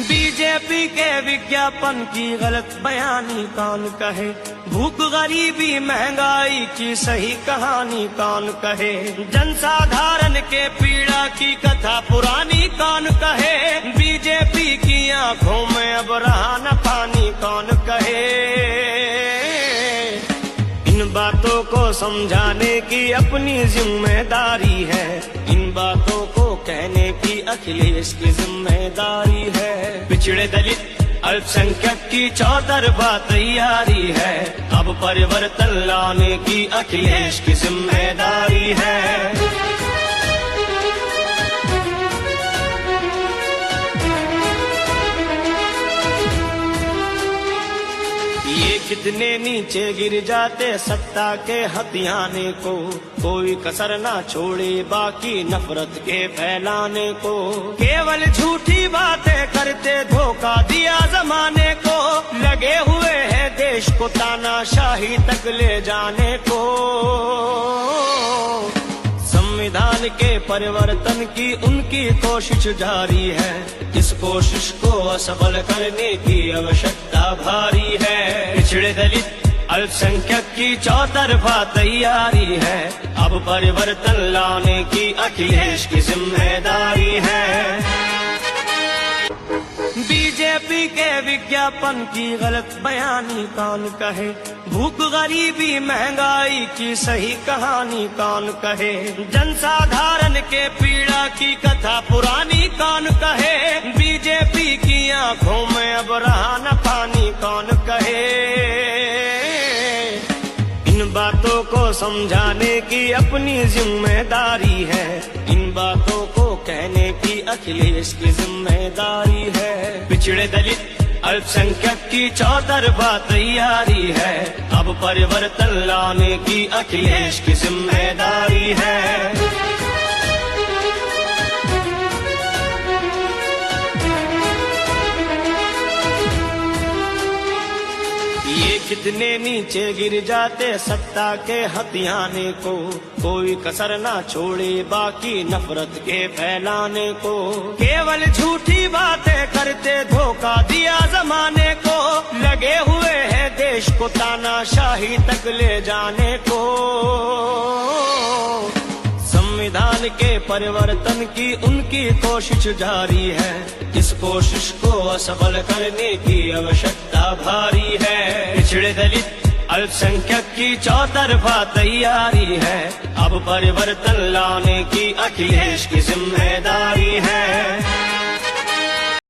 BJP के विज्ञापन की गलत बयानी कौन कहे, भूख गरीबी महंगाई की सही कहानी कौन कहे, जनसाधारण के पीड़ा की कथा पुरानी कौन कहे, बीजेपी की आंखों में अब रहा न पानी कौन कहे। इन बातों को समझाने की अपनी जिम्मेदारी है, इन बातों को कहने की अखिलेश की जिम्मेदारी है। पिछड़े दलित अल्पसंख्यक की चौतरफा तैयारी है, अब परिवर्तन लाने की अखिलेश की जिम्मेदारी है। ये कितने नीचे गिर जाते सत्ता के हथियाने को, कोई कसर ना छोड़े बाकी नफरत के फैलाने को, केवल झूठी बातें करते धोखा दिया जमाने को, लगे हुए हैं देश को तानाशाही तक ले जाने को। संविधान के परिवर्तन की उनकी कोशिश जारी है, इस कोशिश को असफल करने की आवश्यकता भारी है। पिछड़े दलित अल्पसंख्यक की चौतरफा तैयारी है, अब परिवर्तन लाने की अखिलेश की जिम्मेदारी है। बीजेपी के विज्ञापन की गलत बयानी कौन कहे, भूख गरीबी महंगाई की सही कहानी कौन कहे, जनसाधारण के पीड़ा की कथा पुरानी कौन कहे, बीजेपी की आंखों में अब रहा न पानी कौन कहे। इन बातों को समझाने की अपनी जिम्मेदारी है, इन बातों को कहने की अखिलेश की जिम्मेदारी है। पिछड़े दलित अल्पसंख्यक की चौतरफा तैयारी है, अब परिवर्तन लाने की अखिलेश की जिम्मेदारी है। ये कितने नीचे गिर जाते सत्ता के हथियाने को, कोई कसर ना छोड़े बाकी नफरत के फैलाने को, केवल झूठी बातें करते धोखा दिया जमाने को, लगे हुए हैं देश को तानाशाही तक ले जाने को। संविधान के परिवर्तन की उनकी कोशिश जारी है, इस कोशिश को असफल करने की आवश्यकता भारी है। पिछड़े दलित अल्पसंख्यक की चौतरफा तैयारी है, अब परिवर्तन लाने की अखिलेश की जिम्मेदारी है।